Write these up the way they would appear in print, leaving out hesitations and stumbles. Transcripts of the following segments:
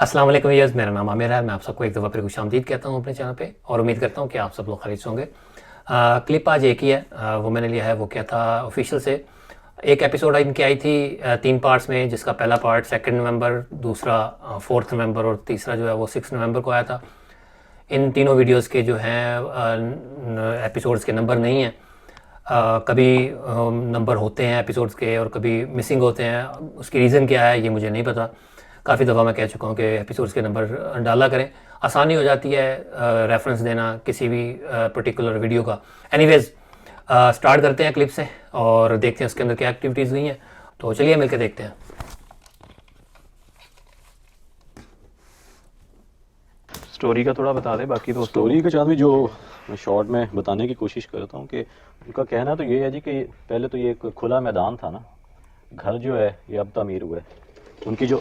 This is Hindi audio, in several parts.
अस्सलाम वालेकुम व्यूअर्स, मेरा नाम आमिर है। मैं आप सबको एक दफ़ा फिर खुशामदीद कहता हूँ अपने चैनल पे और उम्मीद करता हूँ कि आप सब लोग खैरियत से होंगे। क्लिप आज एक ही है, वो मैंने लिया है, वो क्या था ऑफिशियल से। एक एपिसोड इनकी आई थी 3 पार्ट्स में, जिसका पहला पार्ट 2 नवंबर, दूसरा 4 नवंबर और तीसरा जो है वो 6 नवंबर को आया था। इन तीनों वीडियोज़ के जो हैं एपिसोड्स के नंबर नहीं हैं। कभी नंबर होते हैं एपिसोड्स के और कभी मिसिंग होते हैं। उसकी रीज़न क्या है ये मुझे नहीं पता। काफ़ी दफ़ा मैं कह चुका हूँ कि एपिसोड्स के नंबर डाला करें, आसानी हो जाती है रेफरेंस देना किसी भी पर्टिकुलर वीडियो का। एनीवेज स्टार्ट करते हैं क्लिप से और देखते हैं उसके अंदर क्या एक्टिविटीज़ हुई हैं। तो चलिए मिलकर देखते हैं। स्टोरी का थोड़ा बता दे, बाकी तो स्टोरी के साथ भी जो शॉर्ट में बताने की कोशिश करता हूँ कि उनका कहना तो ये है जी कि पहले तो ये एक खुला मैदान था ना, घर जो है ये अब तामीर हुआ है। उनकी जो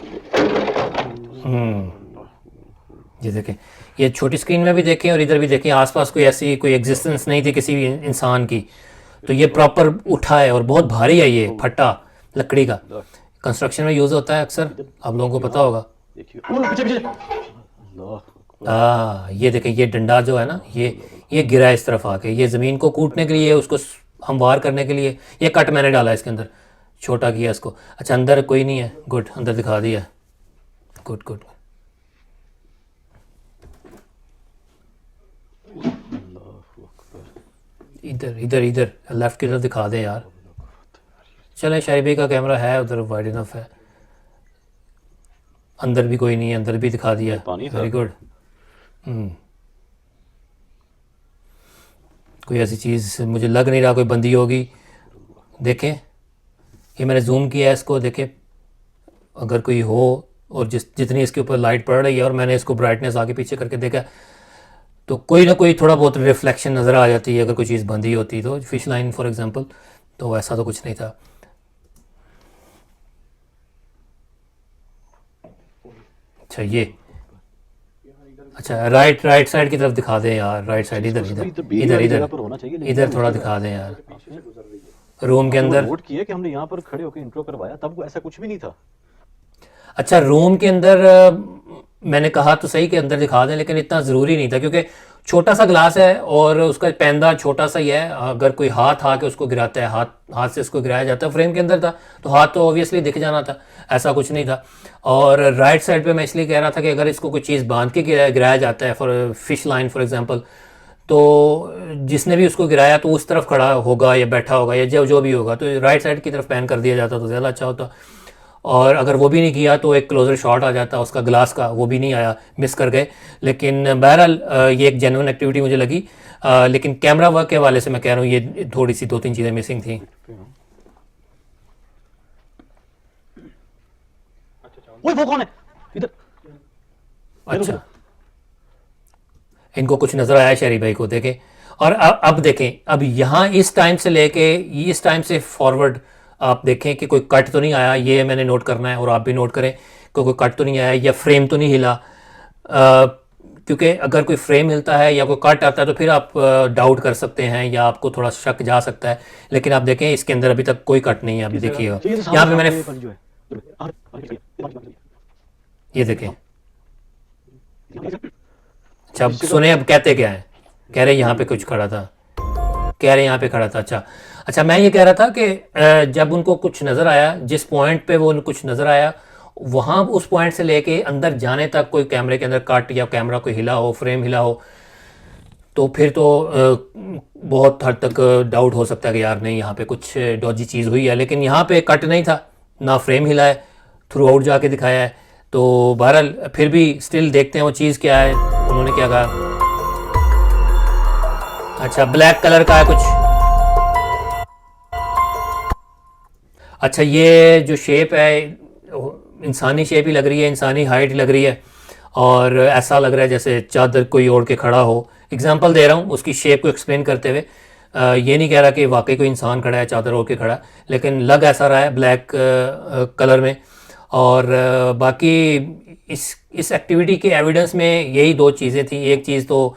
ये देखें, ये छोटी स्क्रीन में भी देखें और इधर भी देखें, आसपास कोई ऐसी कोई एग्जिस्टेंस नहीं थी किसी भी इंसान की। तो ये प्रॉपर उठा है और बहुत भारी है ये फट्टा लकड़ी का। कंस्ट्रक्शन में यूज़ होता है अक्सर, आप लोगों को पता होगा। देखिए पीछे पीछे ये देखें, ये डंडा जो है ना, ये गिरा इस तरफ आके, ये ज़मीन को कूटने के लिए, उसको हमवार करने के लिए ये कट मैंने डाला इसके अंदर, छोटा किया इसको। अच्छा, अंदर कोई नहीं है, गुड, अंदर दिखा दिया, गुड गुड। इधर इधर इधर लेफ्ट की तरफ दिखा दे यार। चले, शाहिद भाई का कैमरा है उधर, वाइड इनफ है। अंदर भी कोई नहीं है, अंदर भी दिखा दिया, पानी था। Very good. कोई ऐसी चीज़ मुझे लग नहीं रहा कोई बंदी होगी। देखें, ये मैंने जूम किया है इसको, देखें अगर कोई हो, और जितनी इसके ऊपर लाइट पड़ रही है और मैंने इसको ब्राइटनेस आगे पीछे करके देखा तो कोई ना कोई थोड़ा बहुत रिफ्लेक्शन नज़र आ जाती है अगर कोई चीज़ बंदी होती तो। फिश लाइन फॉर एग्जांपल, तो ऐसा तो कुछ नहीं था। अच्छा, ये अच्छा राइट साइड की तरफ दिखा दें यार, राइट साइड, इधर इधर इधर इधर पर होना चाहिए, इधर थोड़ा दिखा दें यार, रूम के अंदर। नोट किया कि हमने यहाँ पर खड़े होकर इंट्रो करवाया, तब ऐसा कुछ भी नहीं था। अच्छा, रूम के अंदर मैंने कहा तो सही कि अंदर दिखा दें, लेकिन इतना ज़रूरी नहीं था क्योंकि छोटा सा ग्लास है और उसका पैंदा छोटा सा ही है। अगर कोई हाथ आके उसको गिराता है, हाथ से उसको गिराया जाता है। फ्रेम के अंदर था तो हाथ तो ऑब्वियसली दिख जाना था, ऐसा कुछ नहीं था। और राइट साइड पे मैं इसलिए कह रहा था कि अगर इसको कोई चीज़ बांध के गिराया जाता है, for fish line for example, तो जिसने भी उसको गिराया तो उस तरफ खड़ा होगा या बैठा होगा या जो भी होगा, तो राइट साइड की तरफ पैन कर दिया जाता तो ज़्यादा अच्छा होता। और अगर वो भी नहीं किया तो एक क्लोजर शॉट आ जाता उसका ग्लास का, वो भी नहीं आया, मिस कर गए। लेकिन बहरहाल ये एक जेन्युइन एक्टिविटी मुझे लगी। लेकिन कैमरा वर्क के हवाले से मैं कह रहा हूँ ये थोड़ी सी 2-3 चीज़ें मिसिंग थी। वो कौन है इधर? अच्छा, इनको कुछ नज़र आया शहरी भाई को, देखें। और अब देखें, अब यहाँ इस टाइम से लेके इस टाइम से फॉरवर्ड आप देखें कि कोई कट तो नहीं आया, ये मैंने नोट करना है और आप भी नोट करें कि कोई कट तो नहीं आया या फ्रेम तो नहीं हिला। क्योंकि अगर कोई फ्रेम हिलता है या कोई कट आता है तो फिर आप डाउट कर सकते हैं या आपको थोड़ा शक जा सकता है। लेकिन आप देखें इसके अंदर अभी तक कोई कट नहीं है। अभी देखिएगा यहाँ पे मैंने, ये देखें। अच्छा, अब सुने, अब कहते क्या है, कह रहे यहाँ पे कुछ खड़ा था, कह रहे यहाँ पे खड़ा था। अच्छा, मैं ये कह रहा था कि जब उनको कुछ नज़र आया, जिस पॉइंट पे वो कुछ नज़र आया, वहाँ उस पॉइंट से लेके अंदर जाने तक कोई कैमरे के अंदर कट या कैमरा कोई हिला हो, फ्रेम हिला हो, तो फिर तो बहुत हद तक डाउट हो सकता है कि यार नहीं यहाँ पे कुछ डॉजी चीज़ हुई है। लेकिन यहाँ पे कट नहीं था, ना फ्रेम हिला है, थ्रू आउट जाके दिखाया है। तो बहरहाल फिर भी स्टिल देखते हैं वो चीज़ क्या है, उन्होंने क्या कहा। अच्छा, ब्लैक कलर का है कुछ। अच्छा, ये जो शेप है इंसानी शेप ही लग रही है, इंसानी हाइट ही लग रही है और ऐसा लग रहा है जैसे चादर कोई ओढ़ के खड़ा हो। एग्जांपल दे रहा हूँ उसकी शेप को एक्सप्लेन करते हुए। ये नहीं कह रहा कि वाकई कोई इंसान खड़ा है चादर ओढ़ के खड़ा, लेकिन लग ऐसा रहा है ब्लैक कलर में। और बाकी इस एक्टिविटी के एविडेंस में यही 2 चीज़ें थी। एक चीज़ तो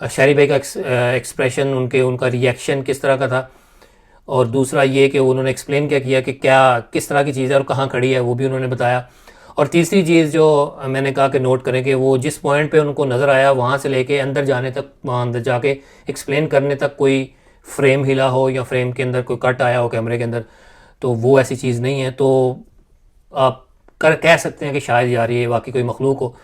शारी भाई का एक्सप्रेशन, उनका रिएक्शन किस तरह का था, और दूसरा ये कि उन्होंने एक्सप्लेन क्या किया कि क्या किस तरह की चीज़ है और कहाँ खड़ी है, वो भी उन्होंने बताया। और तीसरी चीज़ जो मैंने कहा कि नोट करें कि वो जिस पॉइंट पे उनको नज़र आया वहाँ से लेके अंदर जाने तक, वहाँ अंदर जाके एक्सप्लेन करने तक कोई फ्रेम हिला हो या फ्रेम के अंदर कोई कट आया हो कैमरे के अंदर, तो वो ऐसी चीज़ नहीं है। तो आप कह सकते हैं कि शायद यार ये वाकई कोई मखलूक हो,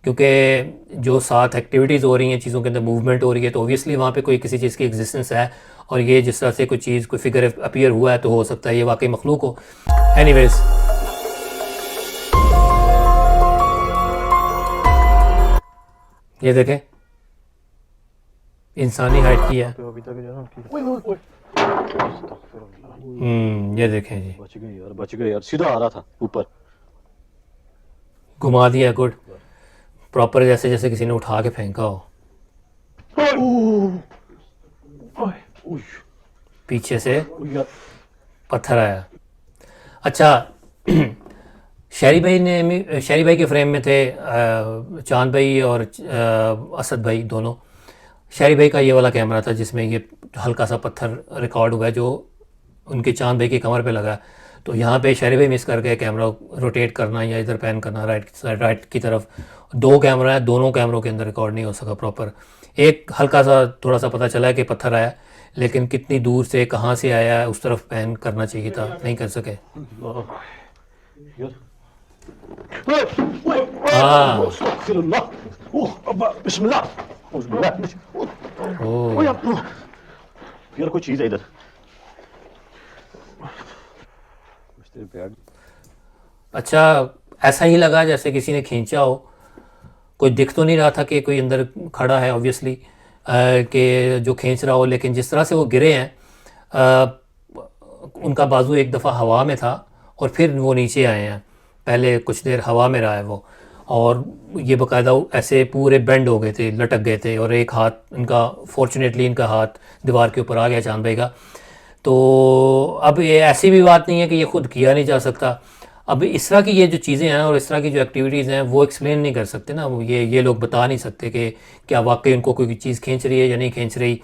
क्योंकि जो साथ एक्टिविटीज़ हो रही हैं, चीज़ों के अंदर मूवमेंट हो रही है, तो ओबियसली वहाँ पे कोई किसी चीज़ की एग्जिस्टेंस है। और ये जिस तरह से कोई चीज़, कोई फिगर अपीयर हुआ है, तो हो सकता है ये वाकई मखलूक हो। एनीवेज, ये देखें इंसानी हाइट की है। तो अभी तक जो है ना उनकी ये देखें जी, बच गए यार, बच गए यार, सीधा आ रहा था ऊपर। घुमा दिया, गुड, प्रॉपर जैसे जैसे किसी ने उठा के फेंका हो। पीछे से यार पत्थर आया। अच्छा, शहरी भाई के फ्रेम में थे चांद भाई और असद भाई दोनों। शहरी भाई का ये वाला कैमरा था जिसमें ये हल्का सा पत्थर रिकॉर्ड हुआ है जो उनके चांद भाई की कमर पे लगा। तो यहाँ पे शहरी भाई मिस कर गए कैमरा रोटेट करना या इधर पैन करना राइट की तरफ। दो कैमरा है, दोनों कैमरों के अंदर रिकॉर्ड नहीं हो सका प्रॉपर। एक हल्का सा थोड़ा सा पता चला है कि पत्थर आया, लेकिन कितनी दूर से कहाँ से आया है उस तरफ पैन करना चाहिए था, नहीं कर सके। यार हाँ, अस्तगफिरुल्लाह, बिस्मिल्लाह, ओ यार कोई चीज़ है इधर। तेरे पैर अच्छा, ऐसा ही लगा जैसे किसी ने खींचा हो। कोई दिख तो नहीं रहा था कि कोई अंदर खड़ा है ऑब्वियसली कि जो खींच रहा हो, लेकिन जिस तरह से वो गिरे हैं, उनका बाजू एक दफ़ा हवा में था और फिर वो नीचे आए हैं। पहले कुछ देर हवा में रहा है वो, और ये बाकायदा ऐसे पूरे बेंड हो गए थे, लटक गए थे, और एक हाथ इनका, फॉर्चुनेटली इनका हाथ दीवार के ऊपर आ गया चांद भाई का। तो अब ये ऐसी भी बात नहीं है कि ये खुद किया नहीं जा सकता। अब इस तरह की ये जो चीज़ें हैं और इस तरह की जो एक्टिविटीज़ हैं वो एक्सप्लेन नहीं कर सकते ना, वो ये लोग बता नहीं सकते कि क्या वाकई उनको कोई चीज़ खींच रही है या नहीं खींच रही।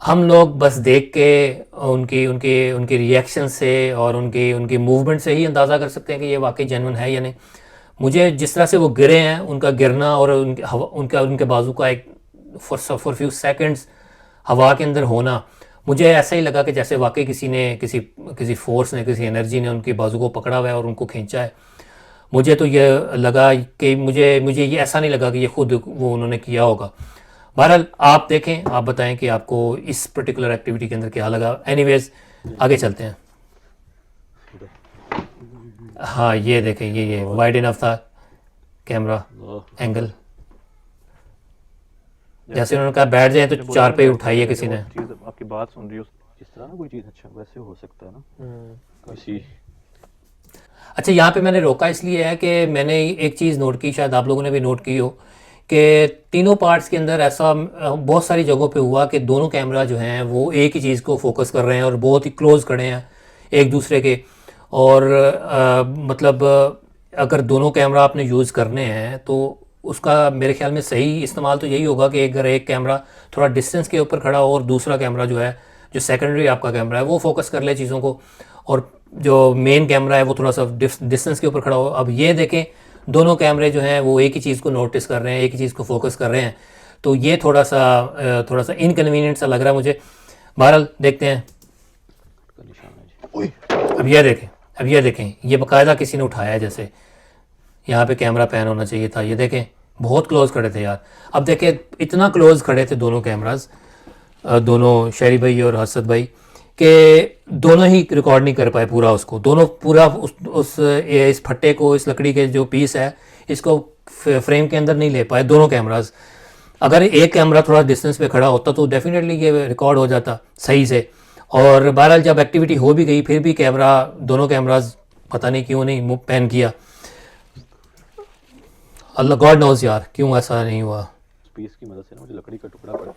हम लोग बस देख के उनकी उनकी उनके रिएक्शन से और उनकी उनकी मूवमेंट से ही अंदाज़ा कर सकते हैं कि ये वाकई जेन्युइन है या नहीं। मुझे जिस तरह से वो गिरे हैं, उनका गिरना और उनके बाजू का एक फॉर फ्यू सेकंड्स हवा के अंदर होना, मुझे ऐसा ही लगा कि जैसे वाकई किसी ने किसी फोर्स ने, किसी एनर्जी ने उनकी बाजू को पकड़ा हुआ है और उनको खींचा है। मुझे तो ये लगा कि मुझे ये ऐसा नहीं लगा कि ये खुद वो उन्होंने किया होगा। बहरहाल आप देखें, आप बताएं कि आपको इस पर्टिकुलर एक्टिविटी के अंदर क्या लगा। एनीवेज, आगे चलते हैं। हाँ, ये देखें, ये वाइड इनफ था कैमरा एंगल। जैसे उन्होंने कहा बैठ जाए तो चार पे उठाइए किसी ने। चीज़ आपकी बात सुन रही हो। इस तरह ना कोई चीज़, अच्छा वैसे हो सकता है ना किसी। अच्छा, यहाँ पे मैंने रोका इसलिए है कि मैंने एक चीज़ नोट की, शायद आप लोगों ने भी नोट की हो, कि तीनों पार्ट्स के अंदर ऐसा बहुत सारी जगहों पे हुआ कि दोनों कैमरा जो हैं वो एक ही चीज़ को फोकस कर रहे हैं और बहुत ही क्लोज खड़े हैं एक दूसरे के। और मतलब अगर दोनों कैमरा आपने यूज़ करने हैं तो उसका मेरे ख्याल में सही इस्तेमाल तो यही होगा कि अगर एक कैमरा थोड़ा डिस्टेंस के ऊपर खड़ा हो और दूसरा कैमरा जो है, जो सेकेंडरी आपका कैमरा है, वो फोकस कर ले चीज़ों को, और जो मेन कैमरा है वो थोड़ा सा डिस्टेंस के ऊपर खड़ा हो। अब ये देखें, दोनों कैमरे जो हैं वो एक ही चीज़ को नोटिस कर रहे हैं, एक ही चीज़ को फोकस कर रहे हैं। तो ये थोड़ा सा इनकन्वीनियंट सा लग रहा है मुझे। बहरहाल देखते हैं। का निशान है जी। अब ये देखें, ये बाकायदा किसी ने उठाया है, जैसे यहाँ पे कैमरा पैन होना चाहिए था। ये देखें, बहुत क्लोज खड़े थे यार। अब देखें, इतना क्लोज खड़े थे दोनों कैमराज, दोनों शहरी भाई और हसद भाई, कि दोनों ही रिकॉर्ड नहीं कर पाए पूरा उसको। दोनों पूरा इस फट्टे को, इस लकड़ी के जो पीस है, इसको फ्रेम के अंदर नहीं ले पाए दोनों कैमराज। अगर एक कैमरा थोड़ा डिस्टेंस पे खड़ा होता तो डेफिनेटली ये रिकॉर्ड हो जाता सही से। और बहरहाल जब एक्टिविटी हो भी गई, फिर भी दोनों कैमराज पता नहीं क्यों नहीं पैन किया। अल्लाह गॉड नोज यार क्यों ऐसा नहीं हुआ। पीस की मदद से ना मुझे लकड़ी का टुकड़ा पड़ा।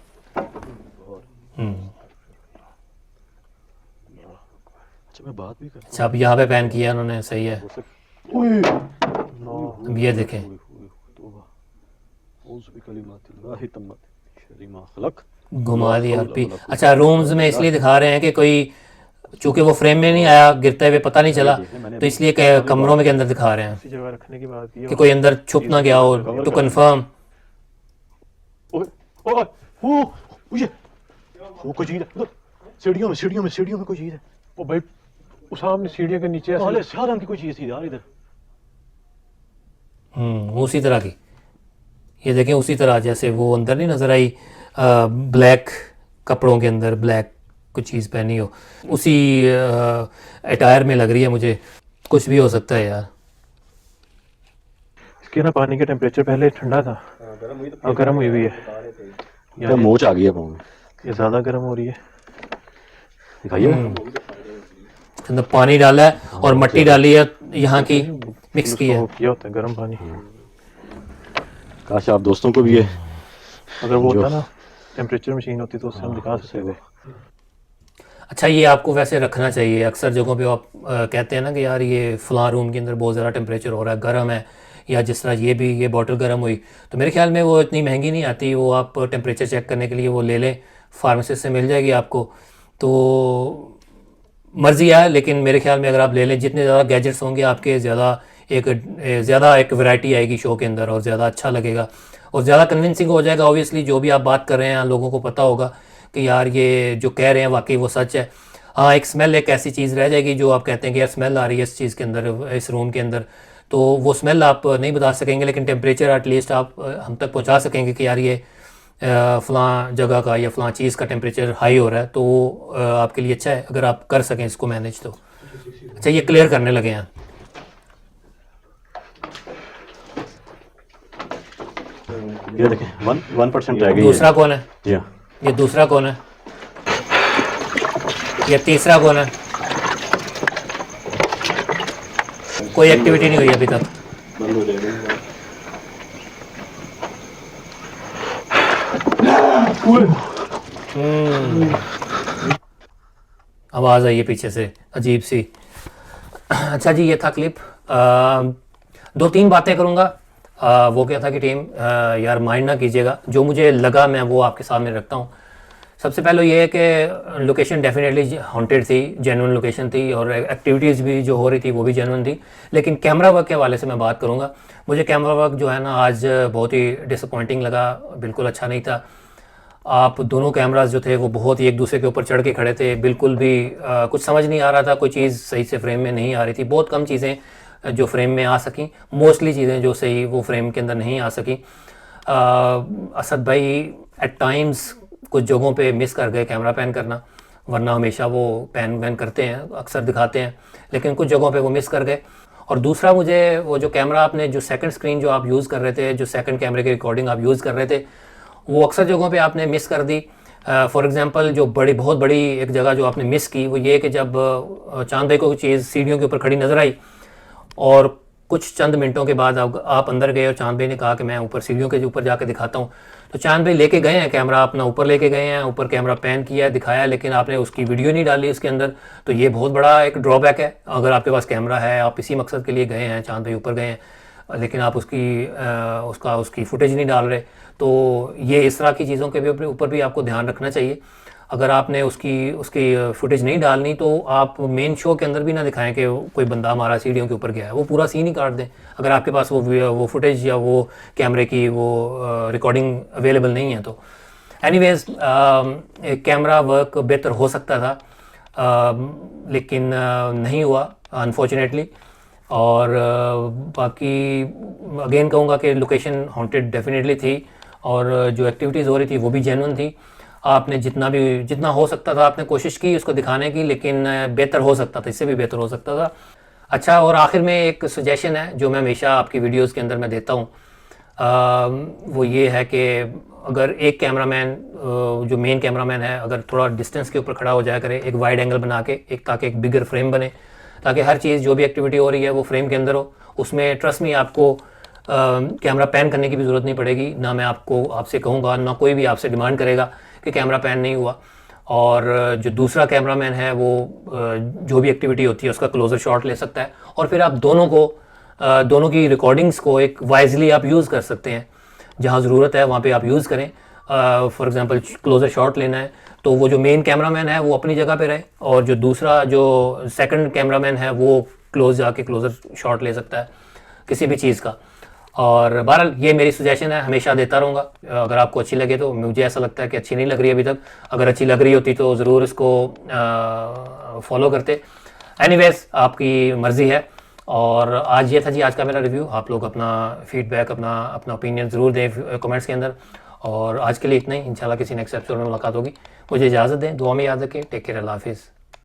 अच्छा मैं बात भी कर। अच्छा, अब यहाँ पे पैन किया उन्होंने, सही है। अब ये देखें, घुमा दिया। अच्छा, रूम्स में इसलिए दिखा रहे हैं कि कोई चूंकि वो फ्रेम में नहीं आया, गिरते हुए पता नहीं चला, तो इसलिए कमरों में के अंदर दिखा रहे हैं इसी जगह रखने की बात की कि कोई अंदर छुप ना गया हो, टू कंफर्म। ओए ओए वो ये वो कोई चीज है उधर, सीढ़ियों में कोई चीज है। ओ भाई उस सामने सीढ़ियों के नीचे ऐसे साले स्याह रंग की कोई चीज थी यार इधर। उसी तरह की, ये देखें उसी तरह जैसे वो अंदर नहीं नजर आई, ब्लैक कपड़ों के अंदर ब्लैक कुछ चीज़ पहनी हो, उसी अटायर में लग रही है मुझे। कुछ भी हो सकता है यार। इसके ना पानी का टेम्परेचर पहले ठंडा था, अब गर्म हुई हुई है। क्या मोच आ गई है पाँव में, ये ज्यादा गर्म हो रही है। दिखाइए अंदर पानी डाला है और मट्टी डाली है यहाँ की, मिक्स की है। उसको किया होता है गर्म पानी। काश आप दोस्तों को भी ये अगर वो जो- होता ना टेम्परेचर मशीन होती तो उससे हम दिखा सकते थे। अच्छा, ये आपको वैसे रखना चाहिए। अक्सर जगहों पे आप कहते हैं ना कि यार ये फ़लाँ रूम के अंदर बहुत ज़्यादा टेम्परेचर हो रहा है, गर्म है, या जिस तरह ये बॉटल गर्म हुई, तो मेरे ख्याल में वो इतनी महंगी नहीं आती। वो आप टेम्परेचर चेक करने के लिए वो ले लें, फार्मेसिस्ट से मिल जाएगी आपको। तो मर्ज़ी है, लेकिन मेरे ख्याल में अगर आप ले लें, जितने ज़्यादा गैजेट्स होंगे आपके ज़्यादा एक वैरायटी आएगी शो के अंदर, और ज़्यादा अच्छा लगेगा और ज़्यादा कन्विंसिंग हो जाएगा। ऑब्वियसली जो भी आप बात कर रहे हैं लोगों को पता होगा कि यार ये जो कह रहे हैं वाकई वो सच है। हाँ, एक स्मेल एक ऐसी चीज़ रह जाएगी जो आप कहते हैं कि यार स्मेल आ रही है इस चीज़ के अंदर, इस रूम के अंदर, तो वो स्मेल आप नहीं बता सकेंगे, लेकिन टेम्परेचर एटलीस्ट आप हम तक पहुंचा सकेंगे कि यार ये फ़लाँ जगह का या फ़लाँ चीज़ का टेम्परेचर हाई हो रहा है। तो वो आपके लिए अच्छा है अगर आप कर सकें इसको मैनेज। तो अच्छा, ये क्लियर करने लगे हैं। ये देखें 1% रह गई दूसरा कौन है? जी हाँ, ये दूसरा कौन है? ये तीसरा कौन है? कोई एक्टिविटी नहीं हुई अभी तक। बंद हो जाएगा। आवाज़ आई है पीछे से अजीब सी। अच्छा जी, ये था क्लिप। 2-3 बातें करूँगा। वो क्या था कि टीम यार माइंड ना कीजिएगा, जो मुझे लगा मैं वो आपके सामने रखता हूँ। सबसे पहले ये है कि लोकेशन डेफिनेटली हॉन्टेड थी, जेन्युइन लोकेशन थी, और एक्टिविटीज़ भी जो हो रही थी वो भी जेन्युइन थी। लेकिन कैमरा वर्क के हवाले से मैं बात करूँगा। मुझे कैमरा वर्क जो है ना आज बहुत ही डिसअपॉइंटिंग लगा, बिल्कुल अच्छा नहीं था। आप दोनों कैमरास जो थे वो बहुत ही एक दूसरे के ऊपर चढ़ के खड़े थे, बिल्कुल भी कुछ समझ नहीं आ रहा था, कोई चीज़ सही से फ्रेम में नहीं आ रही थी। बहुत कम चीज़ें जो फ्रेम में आ सकी, मोस्टली चीज़ें जो सही वो फ्रेम के अंदर नहीं आ सकी। असद भाई एट टाइम्स कुछ जगहों पे मिस कर गए कैमरा पैन करना, वरना हमेशा वो पैन करते हैं, अक्सर दिखाते हैं, लेकिन कुछ जगहों पे वो मिस कर गए। और दूसरा, मुझे वो जो कैमरा आपने जो सेकंड स्क्रीन जो आप यूज़ कर रहे थे, जो सेकंड कैमरे की रिकॉर्डिंग आप यूज़ कर रहे थे, वो अक्सर जगहों पे आपने मिस कर दी। फॉर एग्जांपल जो बहुत बड़ी एक जगह जो आपने मिस की वो ये कि जब चांद भाई को चीज़ सीढ़ियों के ऊपर खड़ी नज़र आई और कुछ चंद मिनटों के बाद आप अंदर गए और चांद भाई ने कहा कि मैं ऊपर सीढ़ियों के ऊपर जाके दिखाता हूँ, तो चांद भाई लेके गए हैं कैमरा अपना, ऊपर लेके गए हैं, ऊपर कैमरा पैन किया है, दिखाया, लेकिन आपने उसकी वीडियो नहीं डाली इसके अंदर। तो ये बहुत बड़ा एक ड्रॉबैक है। अगर आपके पास कैमरा है, आप इसी मकसद के लिए गए हैं, चांद भाई ऊपर गए हैं, लेकिन आप उसकी फुटेज नहीं डाल रहे, तो ये इस तरह की चीज़ों के भी ऊपर भी आपको ध्यान रखना चाहिए। अगर आपने उसकी फुटेज नहीं डालनी तो आप मेन शो के अंदर भी ना दिखाएं कि कोई बंदा हमारा सीढ़ियों के ऊपर गया है, वो पूरा सीन ही काट दें। अगर आपके पास वो फुटेज या वो कैमरे की वो रिकॉर्डिंग अवेलेबल नहीं है तो। एनीवेज, कैमरा वर्क बेहतर हो सकता था, लेकिन नहीं हुआ अनफॉर्चुनेटली। और बाकी अगेन कहूँगा कि लोकेशन हॉन्टेड डेफिनेटली थी, और जो एक्टिविटीज़ हो रही थी वो भी जेन्युइन थी। आपने जितना हो सकता था आपने कोशिश की उसको दिखाने की, लेकिन बेहतर हो सकता था, इससे भी बेहतर हो सकता था। अच्छा, और आखिर में एक सजेशन है जो मैं हमेशा आपकी वीडियोस के अंदर मैं देता हूँ, वो ये है कि अगर एक कैमरामैन जो मेन कैमरामैन है अगर थोड़ा डिस्टेंस के ऊपर खड़ा हो जाया करे, एक वाइड एंगल बना के, ताकि एक बिगर फ्रेम बने, ताकि हर चीज़ जो भी एक्टिविटी हो रही है वो फ्रेम के अंदर हो। उसमें ट्रस्ट में आपको कैमरा पैन करने की भी ज़रूरत नहीं पड़ेगी, ना मैं आपसे कहूँगा, ना कोई भी आपसे डिमांड करेगा कि कैमरा पैन नहीं हुआ। और जो दूसरा कैमरामैन है वो जो भी एक्टिविटी होती है उसका क्लोजर शॉट ले सकता है, और फिर आप दोनों की रिकॉर्डिंग्स को एक वाइजली आप यूज़ कर सकते हैं। जहाँ ज़रूरत है वहाँ पे आप यूज़ करें, फॉर एग्जांपल क्लोजर शॉट लेना है तो वो जो मेन कैमरामैन है वो अपनी जगह पे रहे और जो दूसरा जो सेकंड कैमरामैन है वो क्लोज जाके क्लोजर शॉट ले सकता है किसी भी चीज़ का। और बहरहाल ये मेरी सजेशन है, हमेशा देता रहूँगा। अगर आपको अच्छी लगे तो, मुझे ऐसा लगता है कि अच्छी नहीं लग रही अभी तक, अगर अच्छी लग रही होती तो ज़रूर इसको फॉलो करते। एनीवेज आपकी मर्ज़ी है। और आज ये था जी आज का मेरा रिव्यू। आप लोग अपना फीडबैक अपना ओपिनियन ज़रूर दें कमेंट्स के अंदर। और आज के लिए इतना ही, इंशाल्लाह किसी नेक्स्ट एपिसोड में मुलाकात होगी। मुझे इजाज़त दें, दुआ में याद रखें। टेक केयर, अल्लाह हाफिज़।